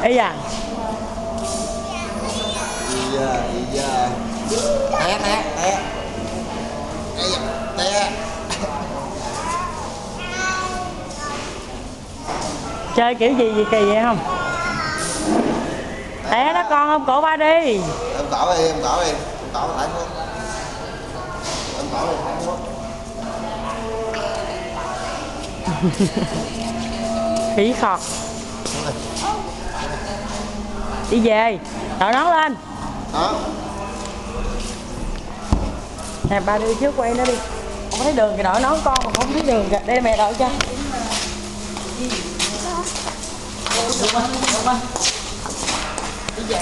Ây da. Té té té. Té. Chơi kiểu gì kỳ vậy không? Té đó con, ôm cổ ba đi. Em tỏ đi, em tỏ đi. Em tỏ lại xuống. Em tỏ đi, thẳng xuống. Khỉ khọt. Đi về, đội nón lên. Đó. Nè ba đi trước quay nó đi. Không thấy đường kìa, đội nón con mà không thấy đường kìa. Đây mẹ đội cho. Đi về.